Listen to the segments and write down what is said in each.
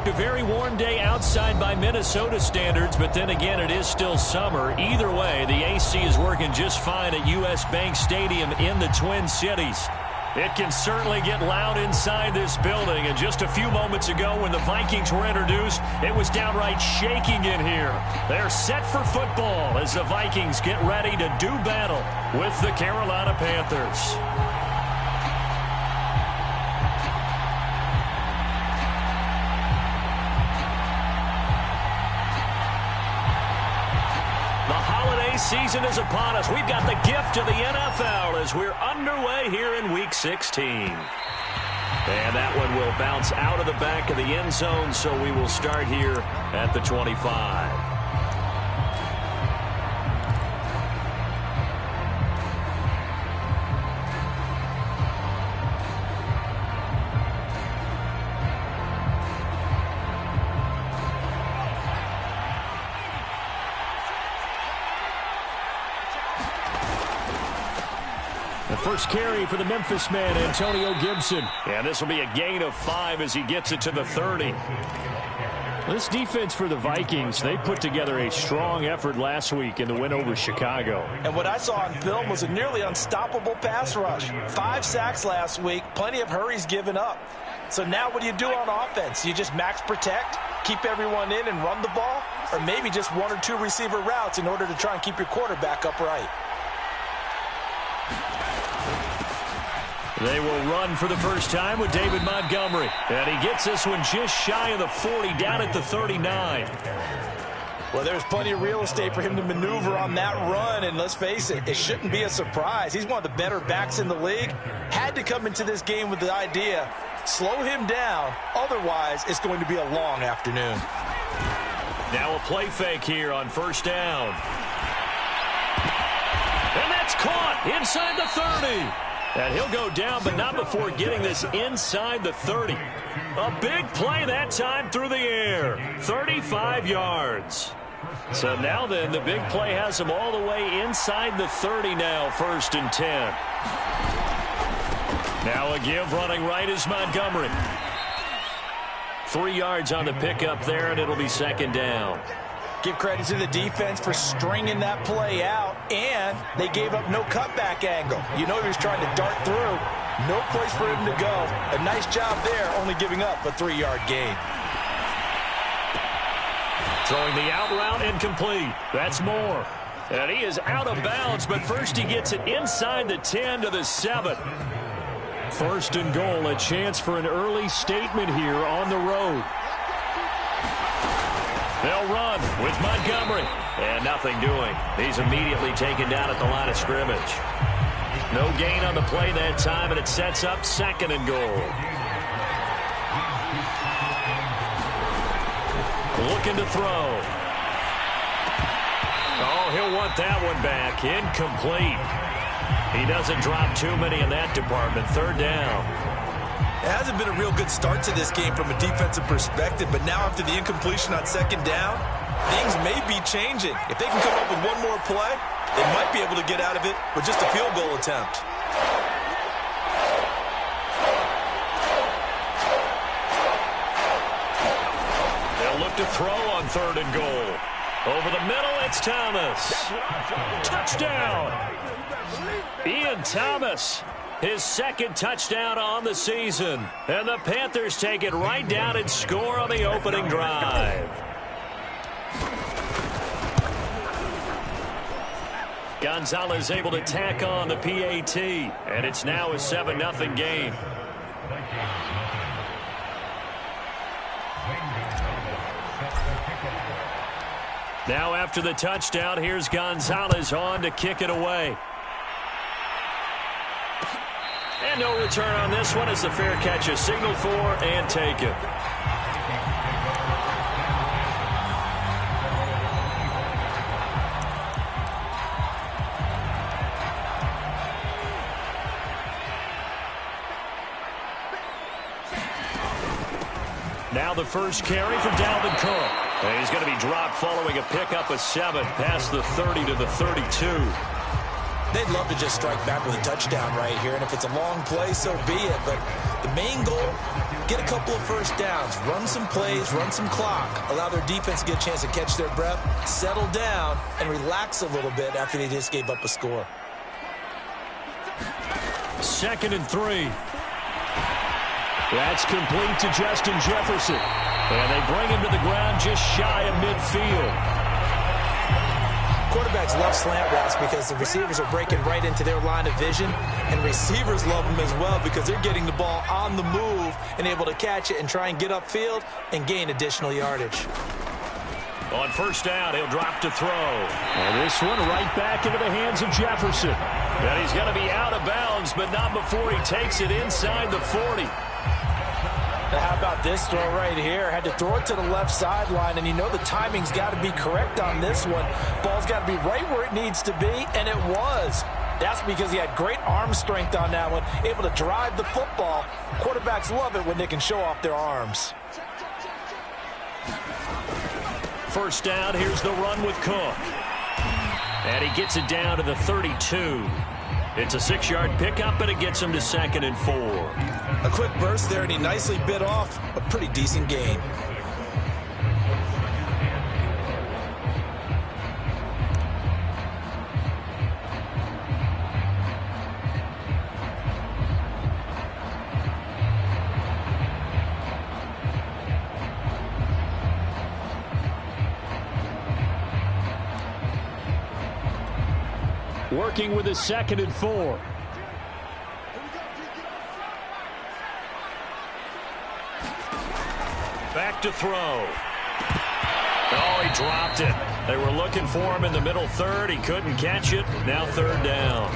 A very warm day outside by Minnesota standards, but then again, it is still summer. Either way, the AC is working just fine at U.S. Bank Stadium in the Twin Cities. It can certainly get loud inside this building, and just a few moments ago when the Vikings were introduced, it was downright shaking in here. They're set for football as the Vikings get ready to do battle with the Carolina Panthers. Season is upon us. We've got the gift of the NFL as we're underway here in Week 16. And that one will bounce out of the back of the end zone, so we will start here at the 25. First carry for the Memphis man, Antonio Gibson. And this will be a gain of 5 as he gets it to the 30. This defense for the Vikings, they put together a strong effort last week in the win over Chicago. And what I saw on film was a nearly unstoppable pass rush. 5 sacks last week, plenty of hurries given up. So now what do you do on offense? You just max protect, keep everyone in and run the ball, or maybe just 1 or 2 receiver routes in order to try and keep your quarterback upright. They will run for the first time with David Montgomery. And he gets this one just shy of the 40, down at the 39. Well, there's plenty of real estate for him to maneuver on that run. And let's face it, it shouldn't be a surprise. He's one of the better backs in the league. Had to come into this game with the idea, slow him down. Otherwise, it's going to be a long afternoon. Now a play fake here on first down. And that's caught inside the 30. And he'll go down, but not before getting this inside the 30. A big play that time through the air. 35 yards. So now then, the big play has him all the way inside the 30 now, 1st and 10. Now a give running right is Montgomery. 3 yards on the pickup there, and it'll be 2nd down. Give credit to the defense for stringing that play out, and they gave up no cutback angle. You know he was trying to dart through. No place for him to go. A nice job there, only giving up a 3-yard gain. Throwing the out route incomplete. That's Moore. And he is out of bounds, but first he gets it inside the 10 to the 7. 1st and goal, a chance for an early statement here on the road. They'll run with Montgomery. And nothing doing. He's immediately taken down at the line of scrimmage. No gain on the play that time, and it sets up 2nd and goal. Looking to throw. Oh, he'll want that one back. Incomplete. He doesn't drop too many in that department. 3rd down. It hasn't been a real good start to this game from a defensive perspective, but now after the incompletion on 2nd down, things may be changing. If they can come up with one more play, they might be able to get out of it with just a field goal attempt. They'll look to throw on 3rd and goal. Over the middle, it's Thomas. Touchdown! Ian Thomas. His 2nd touchdown on the season. And the Panthers take it right down and score on the opening drive. Gonzalez able to tack on the PAT. And it's now a 7-0 game. Now after the touchdown, here's Gonzalez on to kick it away. And no return on this one as the fair catch is signaled for and taken. Now the first carry for Dalvin Cook. And he's going to be dropped following a pickup of 7 past the 30 to the 32. They'd love to just strike back with a touchdown right here, and if it's a long play, so be it. But the main goal, get a couple of first downs, run some plays, run some clock, allow their defense to get a chance to catch their breath, settle down, and relax a little bit after they just gave up a score. 2nd and 3. That's complete to Justin Jefferson. And they bring him to the ground just shy of midfield. Quarterbacks love slant routes because the receivers are breaking right into their line of vision, and receivers love them as well because they're getting the ball on the move and able to catch it and try and get upfield and gain additional yardage. On 1st down, he'll drop to throw. And this one right back into the hands of Jefferson. And he's going to be out of bounds, but not before he takes it inside the 40. Now how about this throw right here? Had to throw it to the left sideline, and you know the timing's got to be correct on this one. Ball's got to be right where it needs to be, and it was. That's because he had great arm strength on that one, able to drive the football. Quarterbacks love it when they can show off their arms. 1st down, here's the run with Cook. And he gets it down to the 32. It's a 6-yard pickup, and it gets him to 2nd and 4. A quick burst there, and he nicely bit off a pretty decent gain. Working with his 2nd and 4. Back to throw. Oh, he dropped it. They were looking for him in the middle 3rd. He couldn't catch it. Now 3rd down.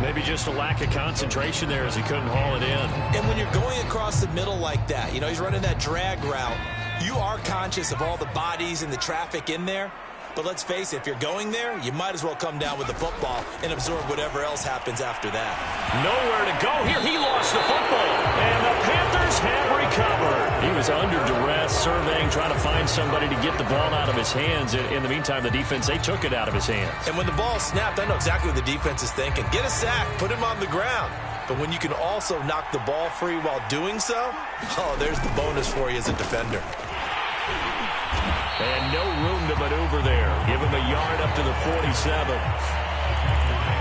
Maybe just a lack of concentration there as he couldn't haul it in. And when you're going across the middle like that, you know, he's running that drag route, you are conscious of all the bodies and the traffic in there. But let's face it, if you're going there, you might as well come down with the football and absorb whatever else happens after that. Nowhere to go here. He lost the football. And the Panthers have recovered. He was under duress, surveying, trying to find somebody to get the ball out of his hands. In the meantime, the defense, they took it out of his hands. And when the ball snapped, I know exactly what the defense is thinking. Get a sack, put him on the ground. But when you can also knock the ball free while doing so, oh, there's the bonus for you as a defender. And no room to maneuver there. Give him a yard up to the 47.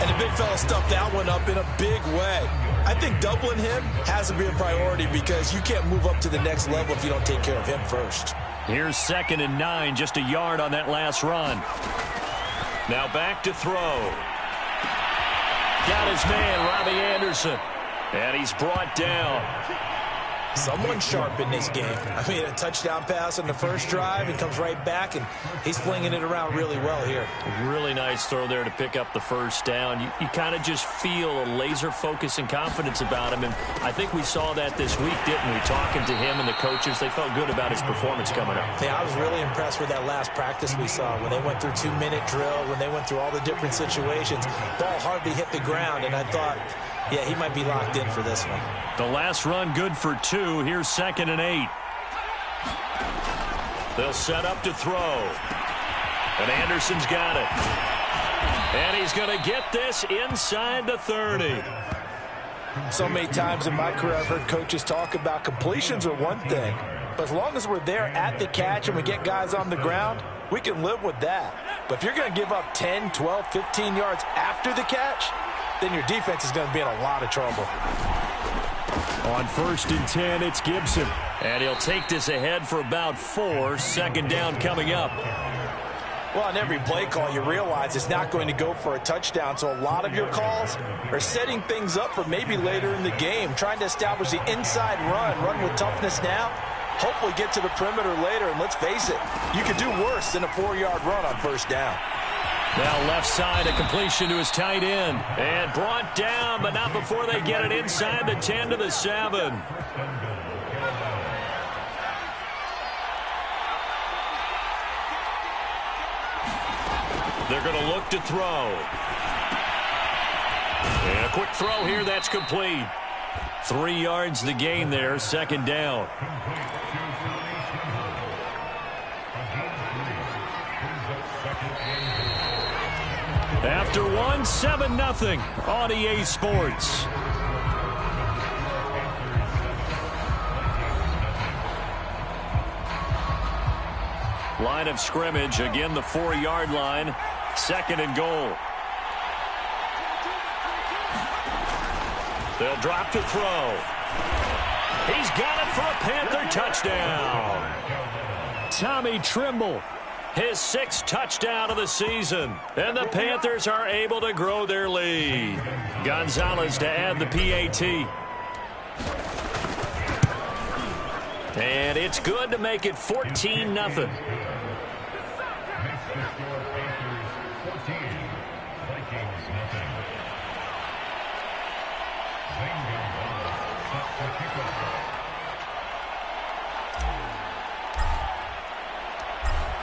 And the big fella stuffed that one up in a big way. I think doubling him has to be a priority because you can't move up to the next level if you don't take care of him first. Here's 2nd and 9, just a yard on that last run. Now back to throw. Got his man, Robbie Anderson. And he's brought down. Someone sharp in this game. I mean, a touchdown pass on the first drive and comes right back, and he's flinging it around really well here. Really nice throw there to pick up the 1st down. You kind of just feel a laser focus and confidence about him, and I think we saw that this week, didn't we? Talking to him and the coaches, they felt good about his performance coming up. Yeah, I was really impressed with that last practice we saw when they went through 2-minute drill, when they went through all the different situations. Ball hardly hit the ground, and I thought, yeah, he might be locked in for this one. The last run good for 2. Here's 2nd and 8. They'll set up to throw. And Anderson's got it. And he's going to get this inside the 30. So many times in my career I've heard coaches talk about completions are one thing. But as long as we're there at the catch and we get guys on the ground, we can live with that. But if you're going to give up 10, 12, 15 yards after the catch, then your defense is going to be in a lot of trouble. On 1st and 10, it's Gibson. And he'll take this ahead for about 4. 2nd down coming up. Well, on every play call, you realize it's not going to go for a touchdown. So a lot of your calls are setting things up for maybe later in the game, trying to establish the inside run with toughness now, hopefully get to the perimeter later. And let's face it, you could do worse than a 4-yard run on 1st down. Now left side, a completion to his tight end. And brought down, but not before they get it inside the 10 to the 7. They're going to look to throw. And a quick throw here, that's complete. 3 yards the gain there, 2nd down. After 1, 7-0 on EA Sports. Line of scrimmage, again the 4-yard line. 2nd and goal. They'll drop to throw. He's got it for a Panther touchdown. Tommy Trimble, his 6th touchdown of the season. And the Panthers are able to grow their lead. Gonzalez to add the PAT. And it's good to make it 14-0.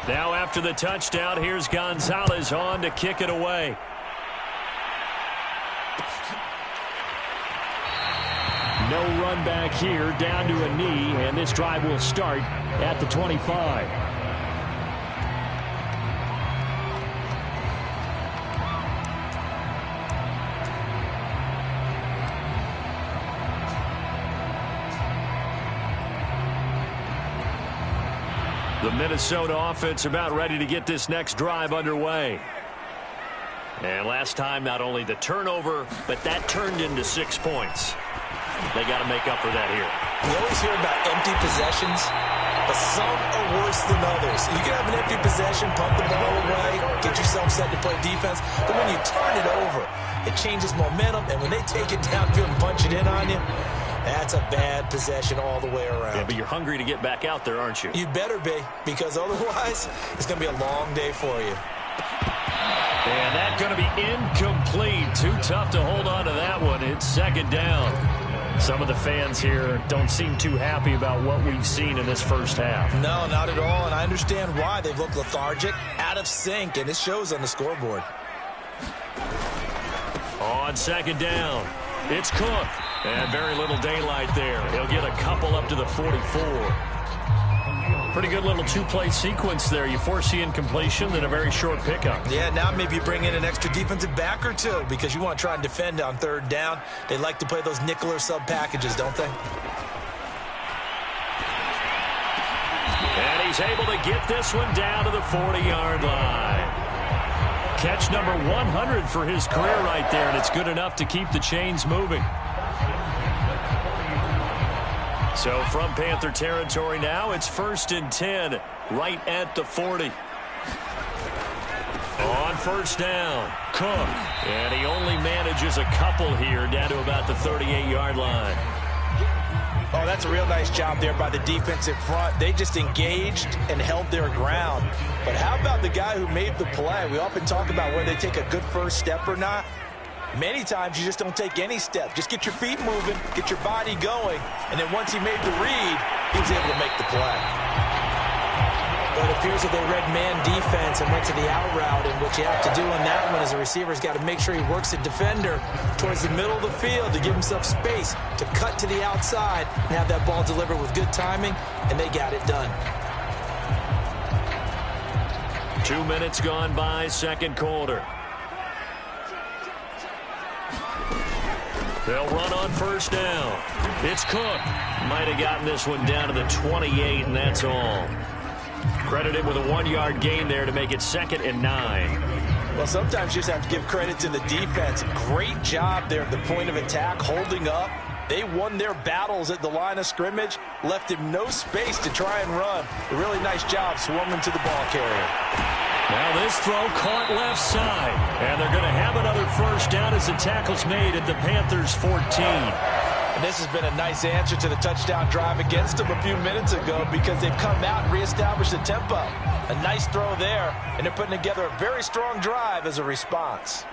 Now after the touchdown, here's Gonzalez on to kick it away. No run back here, down to a knee, and this drive will start at the 25. The Minnesota offense about ready to get this next drive underway. And last time, not only the turnover, but that turned into 6 points. They got to make up for that here. We always hear about empty possessions, but some are worse than others. You can have an empty possession, punt the ball away, get yourself set to play defense, but when you turn it over, it changes momentum, and when they take it downfield and punch it in on you, that's a bad possession all the way around. Yeah, but you're hungry to get back out there, aren't you? You better be, because otherwise, it's going to be a long day for you. And that's going to be incomplete. Too tough to hold on to that one. It's 2nd down. Some of the fans here don't seem too happy about what we've seen in this first half. No, not at all, and I understand why. They've looked lethargic, out of sync, and it shows on the scoreboard. On 2nd down, it's Cook. And very little daylight there. He'll get a couple up to the 44. Pretty good little 2-play sequence there. You force the incompletion, then a very short pickup. Yeah, now maybe you bring in an extra defensive back or two because you want to try and defend on 3rd down. They like to play those nickel or sub packages, don't they? And he's able to get this one down to the 40-yard line. Catch number 100 for his career right there, and it's good enough to keep the chains moving. So from Panther territory now, it's 1st and 10, right at the 40. On 1st down, Cook. And he only manages a couple here, down to about the 38-yard line. Oh, that's a real nice job there by the defensive front. They just engaged and held their ground. But how about the guy who made the play? We often talk about whether they take a good first step or not. Many times you just don't take any step. Just get your feet moving, get your body going, and then once he made the read, he was able to make the play. But it appears that they read man defense and went to the out route, and what you have to do on that one is the receiver's got to make sure he works the defender towards the middle of the field to give himself space to cut to the outside and have that ball delivered with good timing, and they got it done. 2 minutes gone by, 2nd quarter. They'll run on 1st down. It's Cook. Might have gotten this one down to the 28, and that's all. Credited with a 1-yard gain there to make it 2nd and 9. Well, sometimes you just have to give credit to the defense. Great job there at the point of attack, holding up. They won their battles at the line of scrimmage, left him no space to try and run. A really nice job swarming to the ball carrier. Now this throw caught left side. And they're going to have another 1st down as the tackle's made at the Panthers' 14. And this has been a nice answer to the touchdown drive against them a few minutes ago because they've come out and reestablished the tempo. A nice throw there, and they're putting together a very strong drive as a response.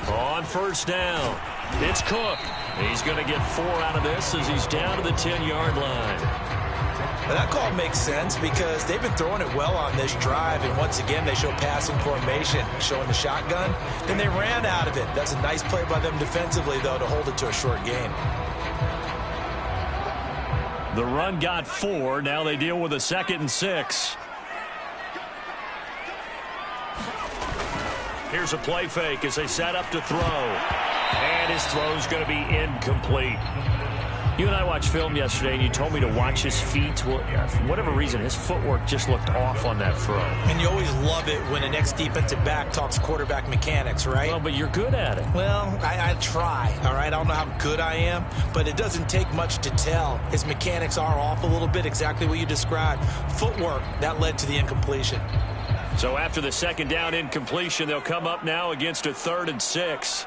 On 1st down, it's Cook. He's going to get 4 out of this as he's down to the 10-yard line. Well, that call makes sense because they've been throwing it well on this drive, and once again they show passing formation, showing the shotgun. Then they ran out of it. That's a nice play by them defensively, though, to hold it to a short gain. The run got 4. Now they deal with a 2nd and 6. Here's a play fake as they set up to throw. And his throw's going to be incomplete. You and I watched film yesterday, and you told me to watch his feet. Well, for whatever reason, his footwork just looked off on that throw. And you always love it when an ex-defensive back talks quarterback mechanics, right? Well, but you're good at it. Well, I try, all right? I don't know how good I am, but it doesn't take much to tell. His mechanics are off a little bit, exactly what you described. Footwork, that led to the incompletion. So after the second down incompletion, they'll come up now against a 3rd and 6.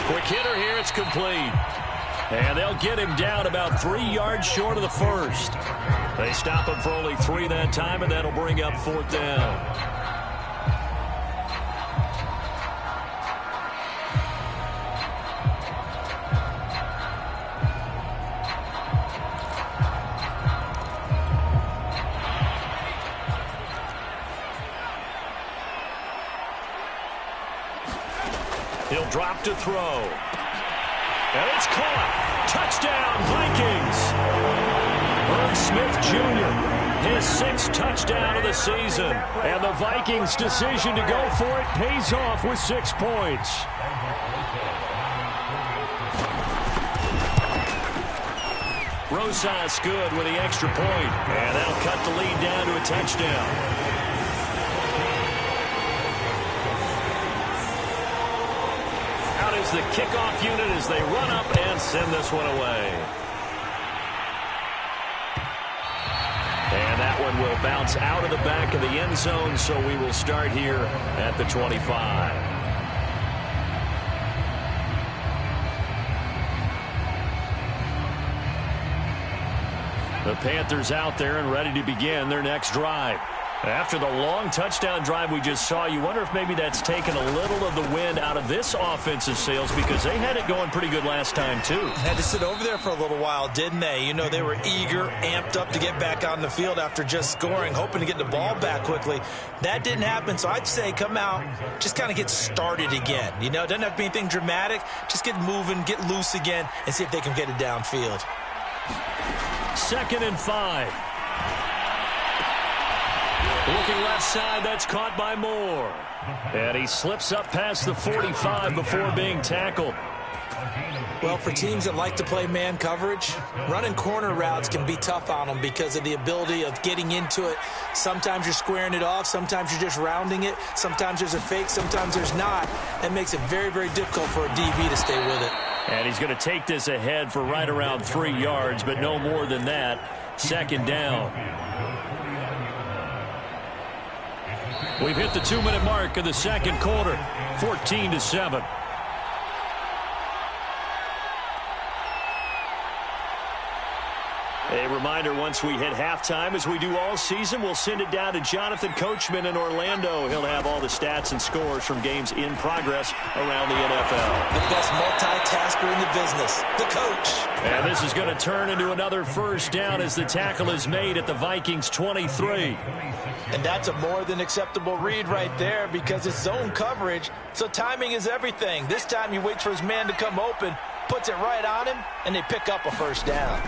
Quick hitter here, it's complete. And they'll get him down about 3 yards short of the first. They stop him for only 3 that time, and that'll bring up 4th down. He'll drop to throw. And it's caught. Touchdown, Vikings. Herb Smith Jr., his 6th touchdown of the season. And the Vikings' decision to go for it pays off with 6 points. Rosas good with the extra point. And that'll cut the lead down to a touchdown. Is the kickoff unit as they run up and send this one away. And that one will bounce out of the back of the end zone, so we will start here at the 25. The Panthers out there and ready to begin their next drive. After the long touchdown drive we just saw, you wonder if maybe that's taken a little of the wind out of this offensive sails, because they had it going pretty good last time, too. Had to sit over there for a little while, didn't they? You know, they were eager, amped up to get back on the field after just scoring, hoping to get the ball back quickly. That didn't happen, so I'd say come out, just kind of get started again. You know, it doesn't have to be anything dramatic. Just get moving, get loose again, and see if they can get it downfield. 2nd and 5. Looking left side, that's caught by Moore. And he slips up past the 45 before being tackled. Well, for teams that like to play man coverage, running corner routes can be tough on them because of the ability of getting into it. Sometimes you're squaring it off. Sometimes you're just rounding it. Sometimes there's a fake. Sometimes there's not. That makes it very, very difficult for a DB to stay with it. And he's going to take this ahead for right around 3 yards, but no more than that. 2nd down. We've hit the 2-minute mark of the second quarter, 14-7. A reminder, once we hit halftime, as we do all season, we'll send it down to Jonathan Coachman in Orlando. He'll have all the stats and scores from games in progress around the NFL. The best multitasker in the business, the coach. And this is going to turn into another 1st down as the tackle is made at the Vikings 23. And that's a more than acceptable read right there because it's zone coverage, so timing is everything. This time he waits for his man to come open, puts it right on him, and they pick up a 1st down.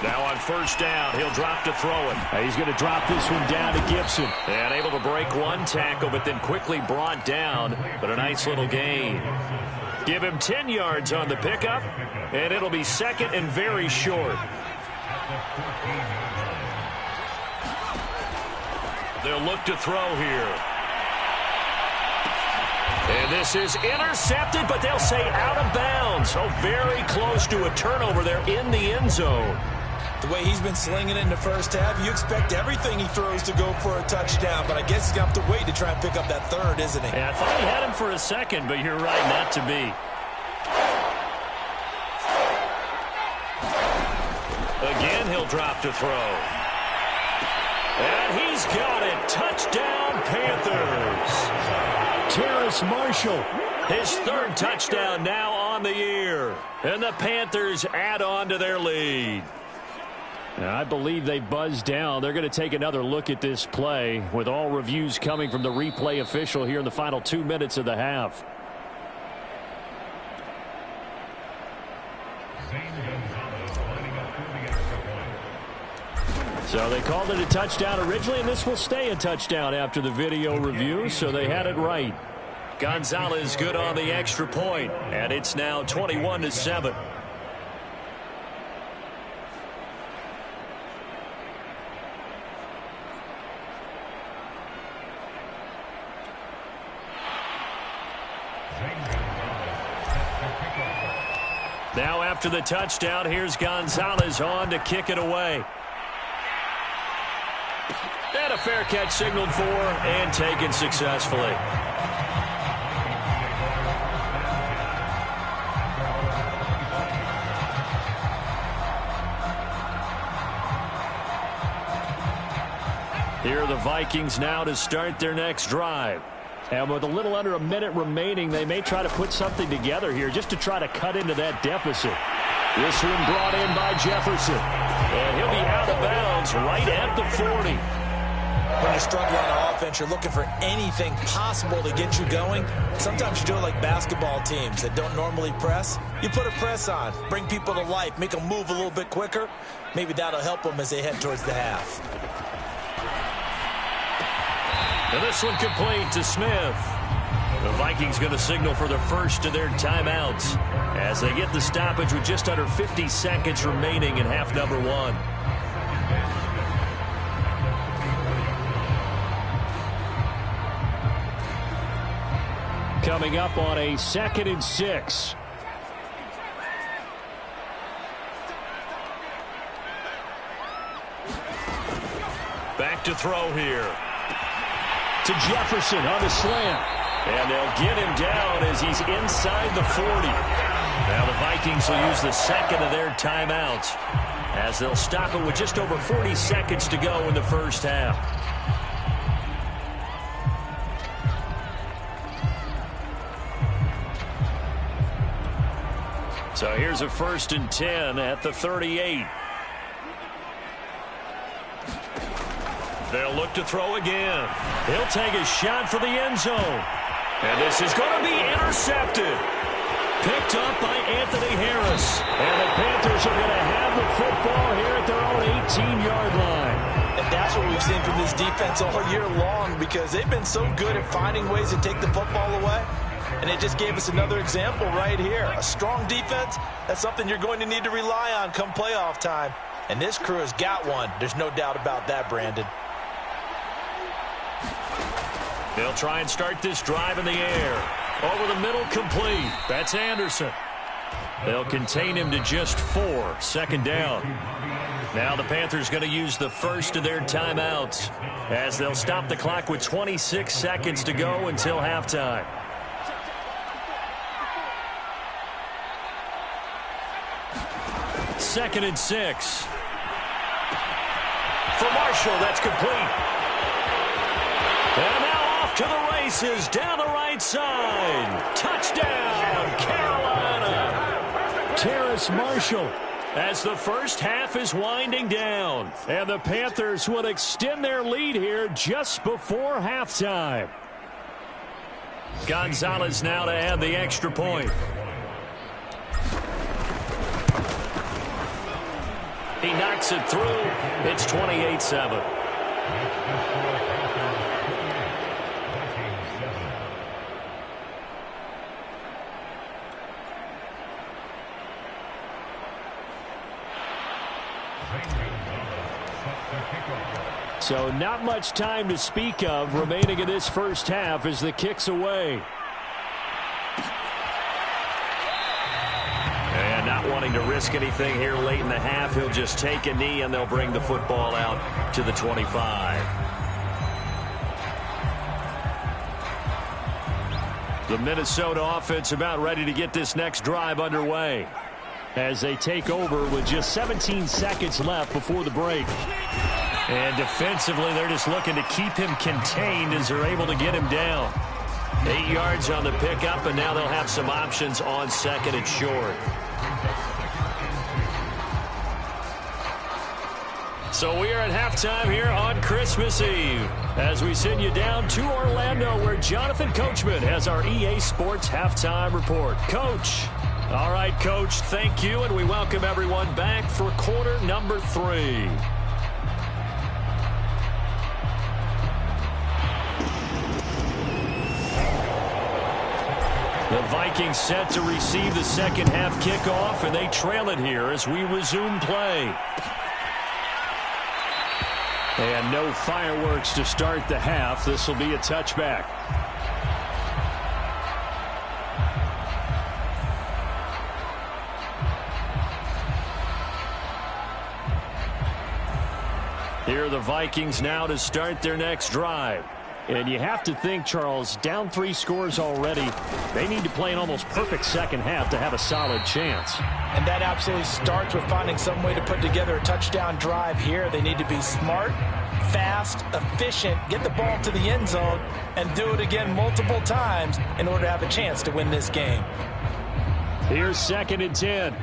Now on 1st down, he'll drop to throw it. He's going to drop this one down to Gibson. And able to break one tackle, but then quickly brought down. But a nice little gain. Give him 10 yards on the pickup, and it'll be 2nd and very short. They'll look to throw here. And this is intercepted, but they'll say out of bounds. So very close to a turnover there in the end zone. The way he's been slinging it in the first half, you expect everything he throws to go for a touchdown, but I guess he's going to have to wait to try and pick up that 3rd, isn't he? Yeah, I thought he had him for a second, but you're right, not to be. Again, he'll drop to throw. And he's got it. Touchdown, Panthers. Terrace Marshall, his 3rd touchdown now on the year. And the Panthers add on to their lead. Now, I believe they buzzed down. They're going to take another look at this play with all reviews coming from the replay official here in the final 2 minutes of the half. So they called it a touchdown originally, and this will stay a touchdown after the video review, so they had it right. Gonzalez good on the extra point, and it's now 21-7. Now after the touchdown, here's Gonzalez on to kick it away. And a fair catch signaled for and taken successfully. Here are the Vikings now to start their next drive. And with a little under a minute remaining, they may try to put something together here just to try to cut into that deficit. This one brought in by Jefferson. And he'll be out of bounds right at the 40. When you're struggling on offense, you're looking for anything possible to get you going. Sometimes you do it like basketball teams that don't normally press. You put a press on, bring people to life, make them move a little bit quicker. Maybe that'll help them as they head towards the half. And this one complete to Smith. The Vikings going to signal for the first of their timeouts as they get the stoppage with just under 50 seconds remaining in half number one. Coming up on a 2nd and 6. Back to throw here. To Jefferson on the slant. And they'll get him down as he's inside the 40. Now the Vikings will use the second of their timeouts as they'll stop it with just over 40 seconds to go in the first half. So here's a 1st and 10 at the 38. They'll look to throw again. He'll take a shot for the end zone. And this is going to be intercepted. Picked up by Anthony Harris. And the Panthers are going to have the football here at their own 18-yard line. And that's what we've seen from this defense all year long because they've been so good at finding ways to take the football away. And it just gave us another example right here. A strong defense, that's something you're going to need to rely on come playoff time. And this crew has got one. There's no doubt about that, Brandon. They'll try and start this drive in the air. Over the middle, complete. That's Anderson. They'll contain him to just 4. 2nd down. Now the Panthers going to use the first of their timeouts as they'll stop the clock with 26 seconds to go until halftime. Second and 6. For Marshall, that's complete. And now off to the races down the right side. Touchdown, Carolina. Terrace Marshall as the first half is winding down. And the Panthers will extend their lead here just before halftime. Gonzalez now to add the extra point. He knocks it through. It's 28-7. So not much time to speak of remaining in this first half as the kick's away. And not wanting to risk anything here late in the half, he'll just take a knee and they'll bring the football out to the 25. The Minnesota offense about ready to get this next drive underway as they take over with just 17 seconds left before the break. And defensively, they're just looking to keep him contained as they're able to get him down. 8 yards on the pickup, and now they'll have some options on 2nd and short. So we are at halftime here on Christmas Eve as we send you down to Orlando where Jonathan Coachman has our EA Sports Halftime Report. Coach. All right, Coach, thank you, and we welcome everyone back for quarter number 3. The Vikings set to receive the second half kickoff, and they trail it here as we resume play. And no fireworks to start the half. This will be a touchback. Here are the Vikings now to start their next drive. And you have to think, Charles, down 3 scores already. They need to play an almost perfect second half to have a solid chance. And that absolutely starts with finding some way to put together a touchdown drive here. They need to be smart, fast, efficient, get the ball to the end zone, and do it again multiple times in order to have a chance to win this game. Here's 2nd and 10.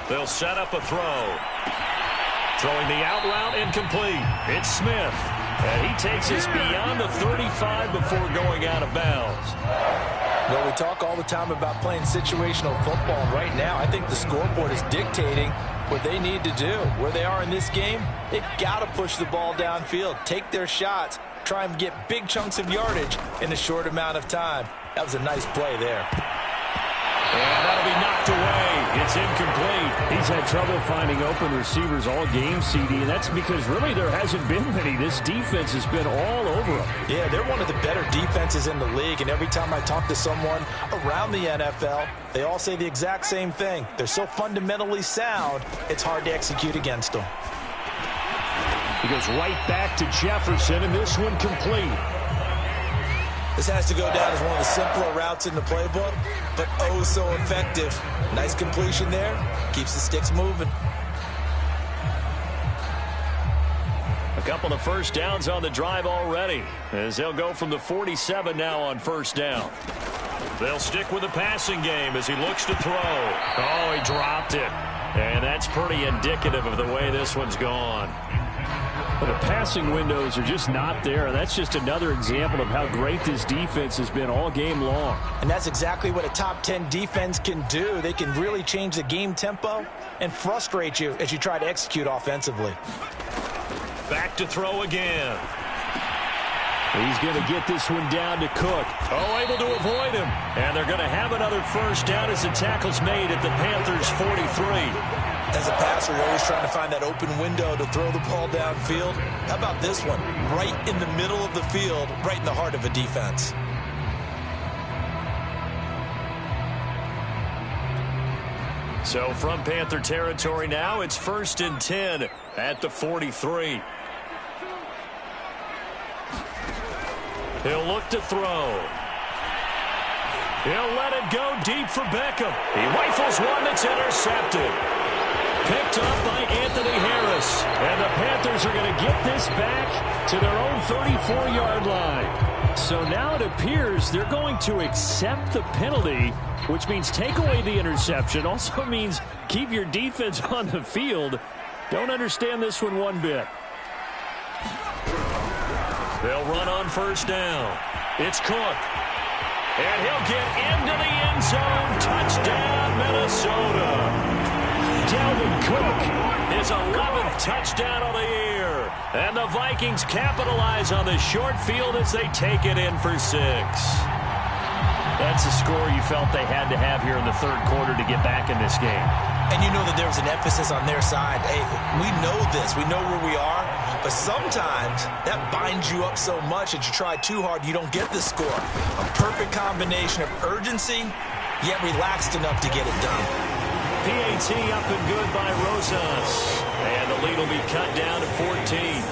They'll set up a throw. Throwing the out route incomplete. It's Smith. And he takes us beyond the 35 before going out of bounds. Well, we talk all the time about playing situational football. And right now, I think the scoreboard is dictating what they need to do. Where they are in this game, they've got to push the ball downfield, take their shots, try and get big chunks of yardage in a short amount of time. That was a nice play there. And that'll be knocked away. It's incomplete. He's had trouble finding open receivers all game, CD, and that's because really there hasn't been many. This defense has been all over them. Yeah, they're one of the better defenses in the league, and every time I talk to someone around the NFL, they all say the exact same thing. They're so fundamentally sound, it's hard to execute against them. He goes right back to Jefferson, and this one complete. This has to go down as one of the simpler routes in the playbook, but oh so effective. Nice completion there. Keeps the sticks moving. A couple of first downs on the drive already, as they'll go from the 47 now on first down. They'll stick with the passing game as he looks to throw. Oh, he dropped it. And that's pretty indicative of the way this one's gone. But the passing windows are just not there. And that's just another example of how great this defense has been all game long. And that's exactly what a top 10 defense can do. They can really change the game tempo and frustrate you as you try to execute offensively. Back to throw again. He's going to get this one down to Cook. Oh, able to avoid him. And they're going to have another first down as the tackle's made at the Panthers' 43. As a passer, you're always trying to find that open window to throw the ball downfield. How about this one? Right in the middle of the field, right in the heart of a defense. So from Panther territory now, it's 1st and 10 at the 43. He'll look to throw. He'll let it go deep for Beckham. He rifles one that's intercepted. Picked up by Anthony Harris. And the Panthers are going to get this back to their own 34-yard line. So now it appears they're going to accept the penalty, which means take away the interception. Also means keep your defense on the field. Don't understand this one bit. They'll run on first down. It's Cook. And he'll get into the end zone. Touchdown, Minnesota. Dalvin Cook, his 11th touchdown of the year. And the Vikings capitalize on the short field as they take it in for 6. That's a score you felt they had to have here in the third quarter to get back in this game. And you know that there was an emphasis on their side. Hey, we know this. We know where we are. But sometimes that binds you up so much that you try too hard, you don't get the score. A perfect combination of urgency, yet relaxed enough to get it done. PAT up and good by Rosas. And the lead will be cut down to 14.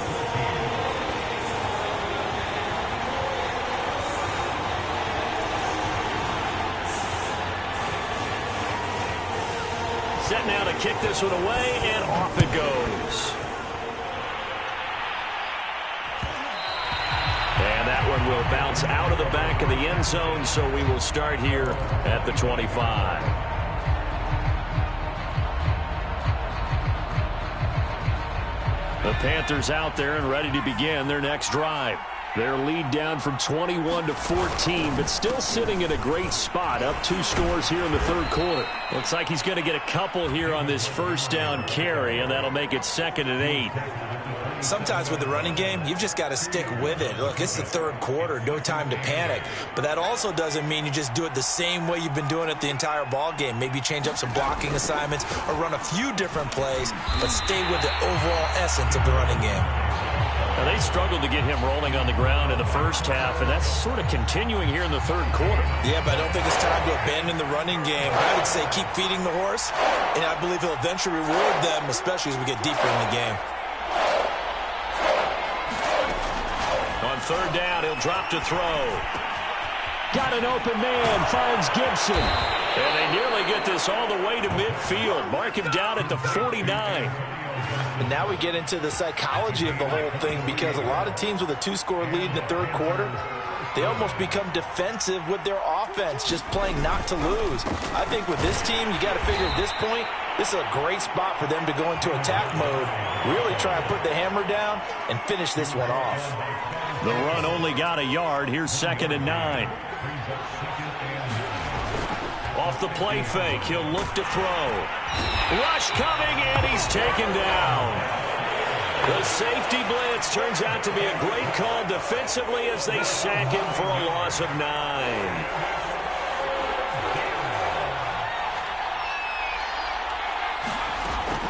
Set now to kick this one away, and off it goes. And that one will bounce out of the back of the end zone, so we will start here at the 25. The Panthers out there and ready to begin their next drive. Their lead down from 21 to 14, but still sitting in a great spot, up 2 scores here in the third quarter. Looks like he's going to get a couple here on this first down carry, and that'll make it 2nd and 8. Sometimes with the running game, you've just got to stick with it. Look, it's the third quarter, no time to panic. But that also doesn't mean you just do it the same way you've been doing it the entire ball game. Maybe change up some blocking assignments or run a few different plays, but stay with the overall essence of the running game. Now, they struggled to get him rolling on the ground in the first half, and that's sort of continuing here in the third quarter. Yeah, but I don't think it's time to abandon the running game. I would say keep feeding the horse, and I believe he'll eventually reward them, especially as we get deeper in the game. On third down, he'll drop to throw. Got an open man, finds Gibson. And they nearly get this all the way to midfield. Mark him down at the 49. And now we get into the psychology of the whole thing, because a lot of teams with a 2-score lead in the third quarter, they almost become defensive with their offense, just playing not to lose. I think with this team, you got to figure at this point, this is a great spot for them to go into attack mode, really try and put the hammer down and finish this one off. The run only got a yard. Here's 2nd and 9. Off the play fake, he'll look to throw. Rush coming, and he's taken down. The safety blitz turns out to be a great call defensively as they sack him for a loss of 9.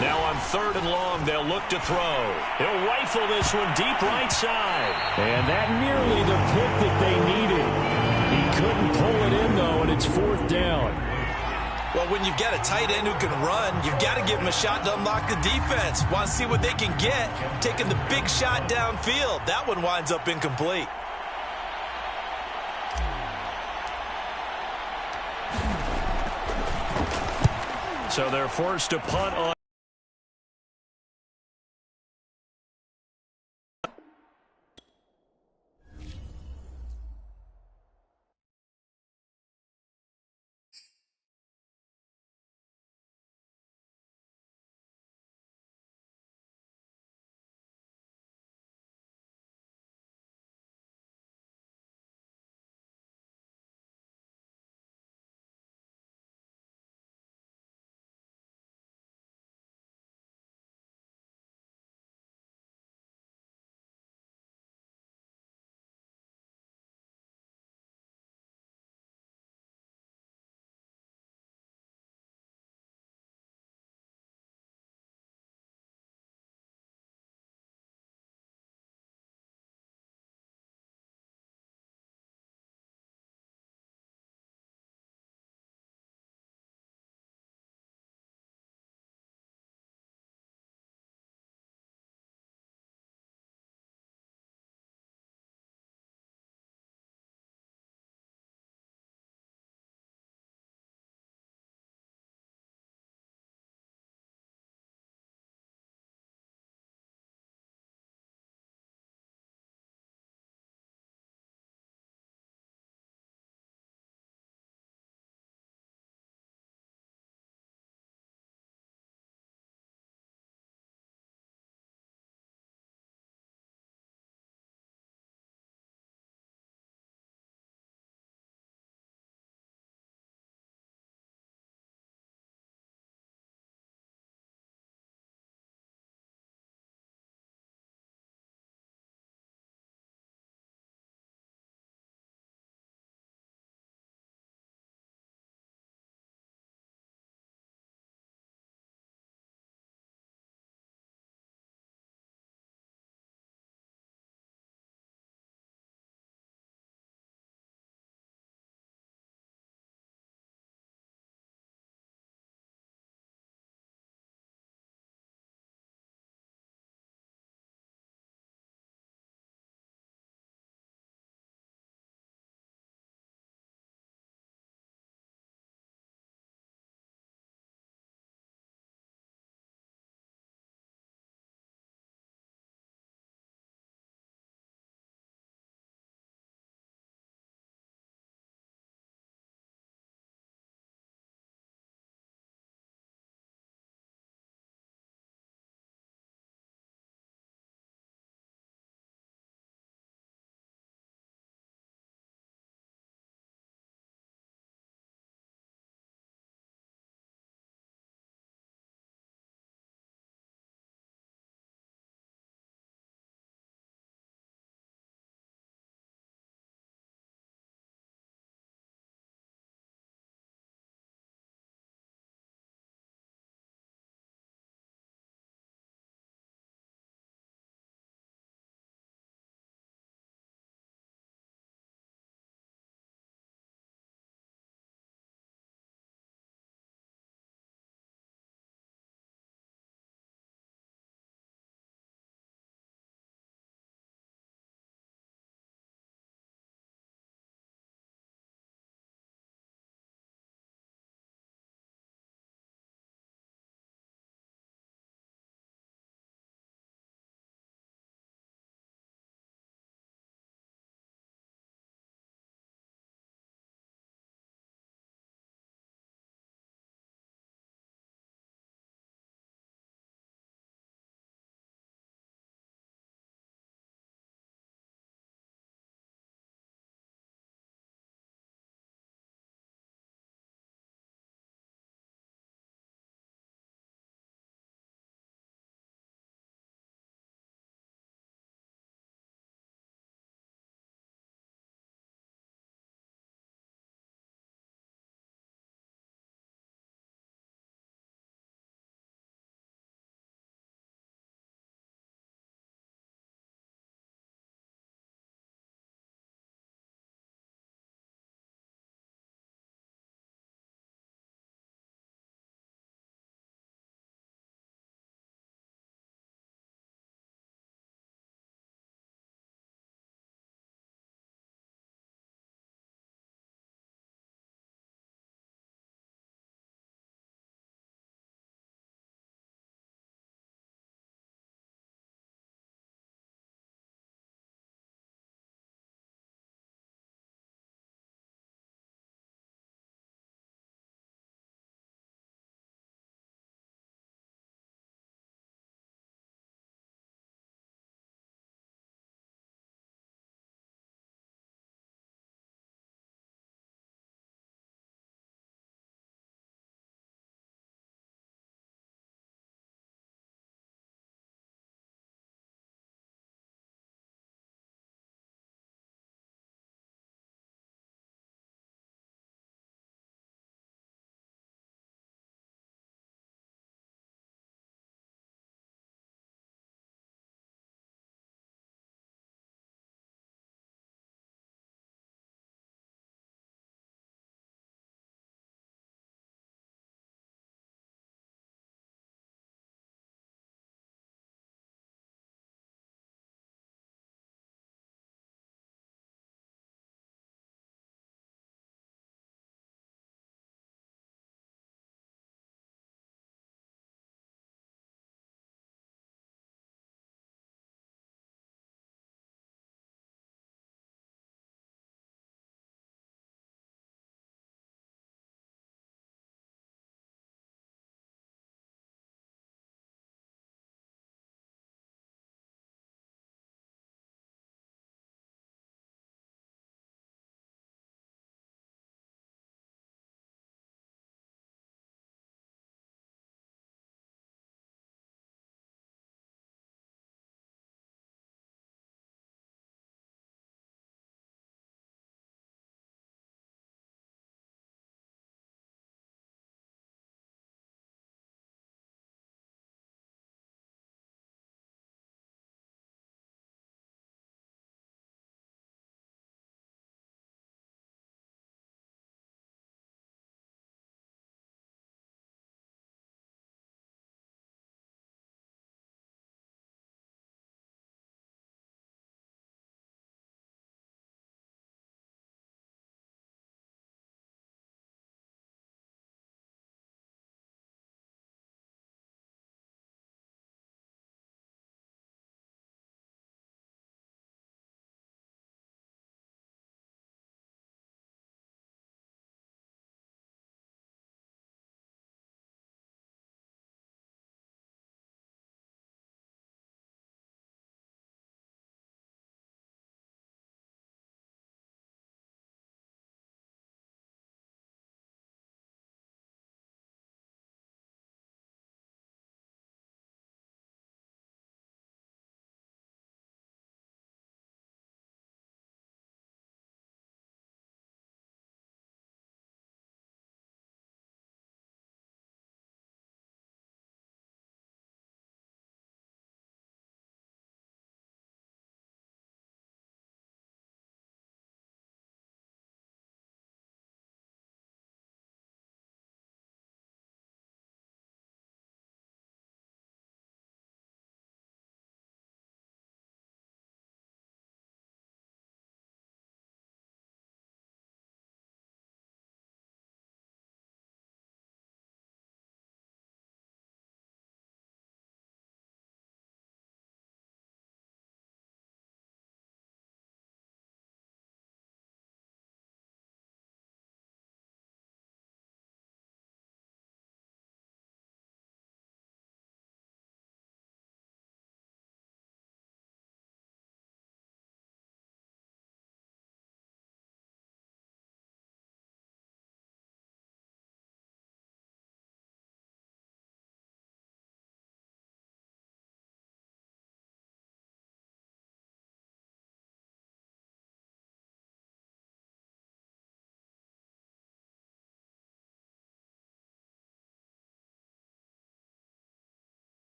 Now on 3rd and long, they'll look to throw. He'll rifle this one deep right side. And that nearly the pick that they needed. He couldn't pull it in, though, and it's 4th down. Well, when you've got a tight end who can run, you've got to give him a shot to unlock the defense. Want to see what they can get, taking the big shot downfield. That one winds up incomplete. So they're forced to punt on